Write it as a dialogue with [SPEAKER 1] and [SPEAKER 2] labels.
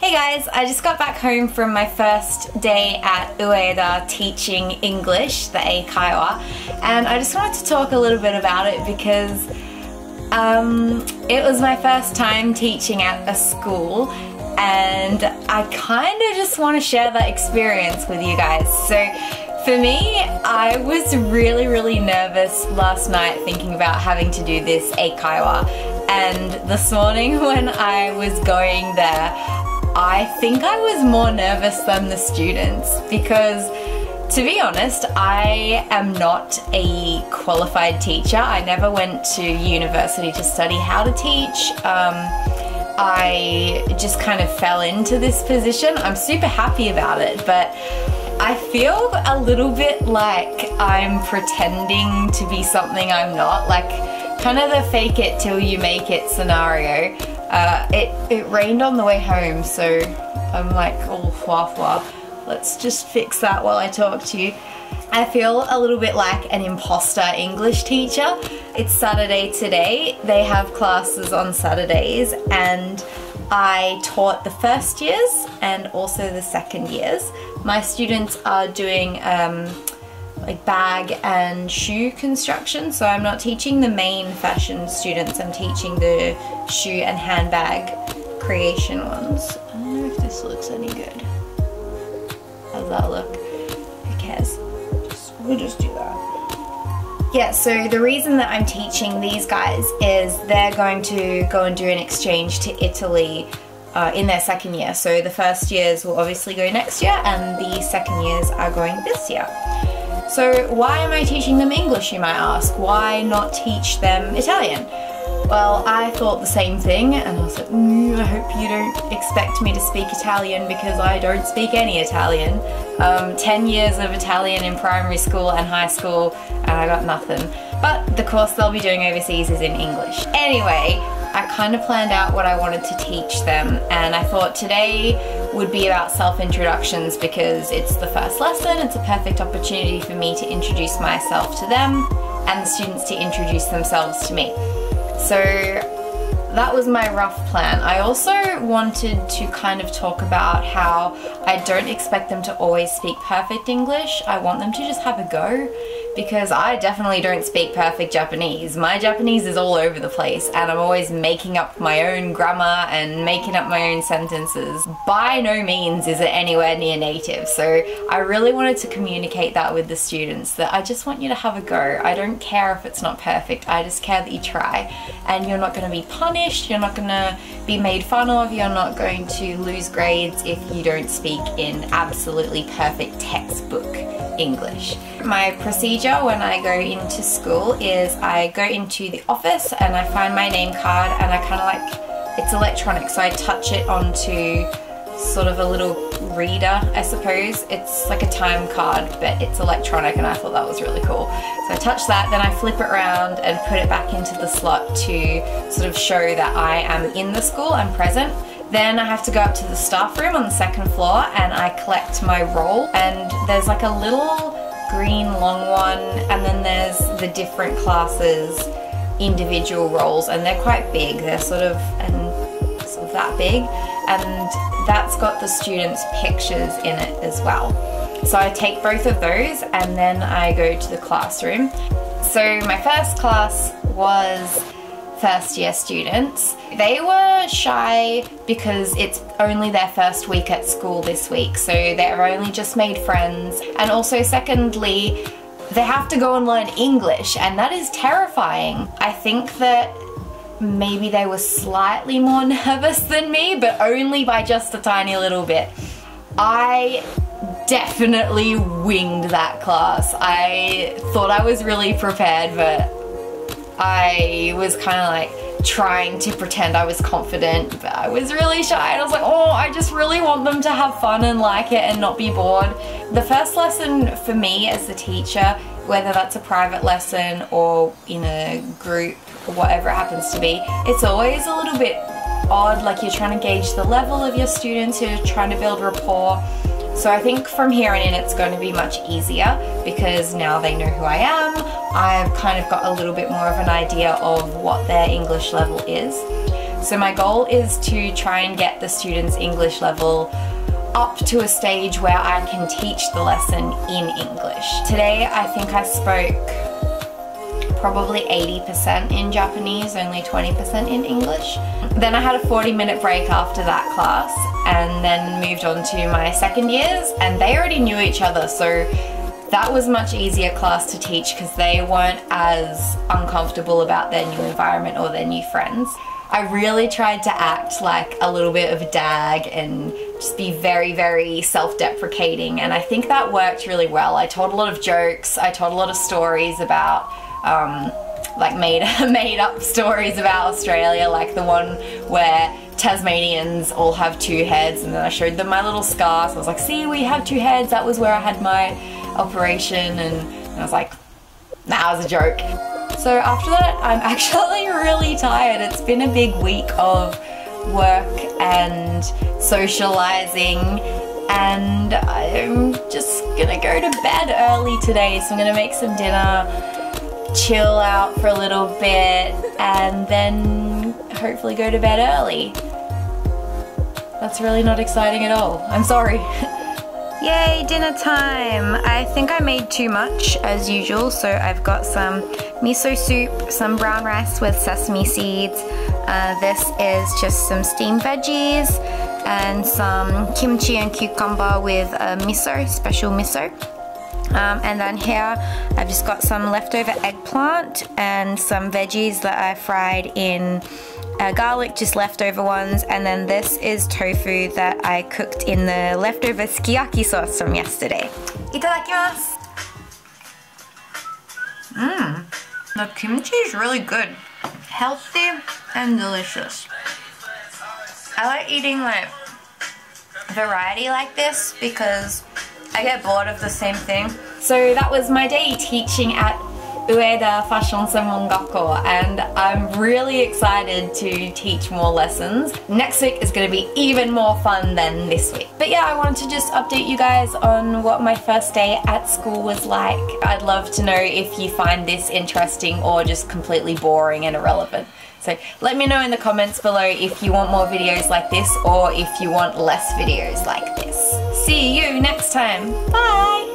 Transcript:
[SPEAKER 1] Hey guys, I just got back home from my first day at Ueda teaching English, the Eikaiwa, and I just wanted to talk a little bit about it because it was my first time teaching at a school and I kind of just want to share that experience with you guys. So for me, I was really nervous last night thinking about having to do this Eikaiwa, and this morning when I was going there, I think I was more nervous than the students because, to be honest, I am not a qualified teacher. I never went to university to study how to teach. I just kind of fell into this position. I'm super happy about it, but I feel a little bit like I'm pretending to be something I'm not, like kind of the fake it till you make it scenario. It rained on the way home, so I'm like all hua. Let's just fix that while I talk to you. I feel a little bit like an imposter English teacher. It's Saturday today. They have classes on Saturdays and I taught the first years and also the second years. My students are doing like bag and shoe construction, so I'm not teaching the main fashion students, I'm teaching the shoe and handbag creation ones. I don't know if this looks any good. How's that look? Who cares? We'll just do that. Yeah, so the reason that I'm teaching these guys is they're going to go and do an exchange to Italy in their second year. So the first years will obviously go next year and the second years are going this year. So why am I teaching them English, you might ask? Why not teach them Italian? Well, I thought the same thing and I was like, I hope you don't expect me to speak Italian because I don't speak any Italian. 10 years of Italian in primary school and high school and I got nothing. But the course they'll be doing overseas is in English. Anyway, I kind of planned out what I wanted to teach them and I thought today would be about self-introductions because it's the first lesson. It's a perfect opportunity for me to introduce myself to them and the students to introduce themselves to me. So that was my rough plan. I also wanted to kind of talk about how I don't expect them to always speak perfect English. I want them to just have a go because I definitely don't speak perfect Japanese. My Japanese is all over the place and I'm always making up my own grammar and making up my own sentences. By no means is it anywhere near native, so I really wanted to communicate that with the students, that I just want you to have a go. I don't care if it's not perfect, I just care that you try. And you're not going to be punished, you're not going to be made fun of, you're not going to lose grades if you don't speak in absolutely perfect textbook English. My procedure when I go into school is I go into the office and I find my name card and I kind of like, it's electronic, so I touch it onto sort of a little reader, I suppose. It's like a time card, but it's electronic and I thought that was really cool. So I touch that, then I flip it around and put it back into the slot to sort of show that I am in the school, I'm present. Then I have to go up to the staff room on the second floor and I collect my roll, and there's like a little green long one and then there's the different classes individual rolls and they're quite big, they're sort of that big, and that's got the students' pictures in it as well. So I take both of those and then I go to the classroom. So my first class was first year students. They were shy because it's only their first week at school this week, so they've only just made friends, and also secondly they have to go and learn English and that is terrifying. I think that maybe they were slightly more nervous than me, but only by just a tiny little bit. I definitely winged that class. I thought I was really prepared, but I was kind of like trying to pretend I was confident, but I was really shy and I was like, oh, I just really want them to have fun and like it and not be bored. The first lesson for me as the teacher, whether that's a private lesson or in a group or whatever it happens to be, it's always a little bit odd, like you're trying to gauge the level of your students, you're trying to build rapport. So I think from here on in it's going to be much easier because now they know who I am. I've kind of got a little bit more of an idea of what their English level is. So my goal is to try and get the students' English level up to a stage where I can teach the lesson in English. Today I think I spoke probably 80% in Japanese, only 20% in English. Then I had a 40-minute break after that class and then moved on to my second years, and they already knew each other, so that was much easier class to teach because they weren't as uncomfortable about their new environment or their new friends. I really tried to act like a little bit of a dag and just be very, very self-deprecating, and I think that worked really well. I told a lot of jokes, I told a lot of stories about like made up stories about Australia, like the one where Tasmanians all have two heads, and then I showed them my little scars. I was like, see, we have two heads, that was where I had my operation, and I was like, that was a joke. So after that, I'm actually really tired. It's been a big week of work and socializing, and I'm just gonna go to bed early today. So I'm gonna make some dinner, chill out for a little bit, and then hopefully go to bed early. That's really not exciting at all. I'm sorry. Yay, dinner time! I think I made too much as usual, so I've got some miso soup, some brown rice with sesame seeds. This is just some steamed veggies and some kimchi and cucumber with miso, special miso. And then here I've just got some leftover eggplant and some veggies that I fried in garlic, just leftover ones, and then this is tofu that I cooked in the leftover sukiyaki sauce from yesterday. Itadakimasu! The kimchi is really good. Healthy and delicious. I like eating like variety like this because I get bored of the same thing. So that was my day teaching at Ueda Fashion専門学校, and I'm really excited to teach more lessons. Next week is going to be even more fun than this week. But yeah, I wanted to just update you guys on what my first day at school was like. I'd love to know if you find this interesting or just completely boring and irrelevant. So let me know in the comments below if you want more videos like this or if you want less videos like this. See you next time. Bye!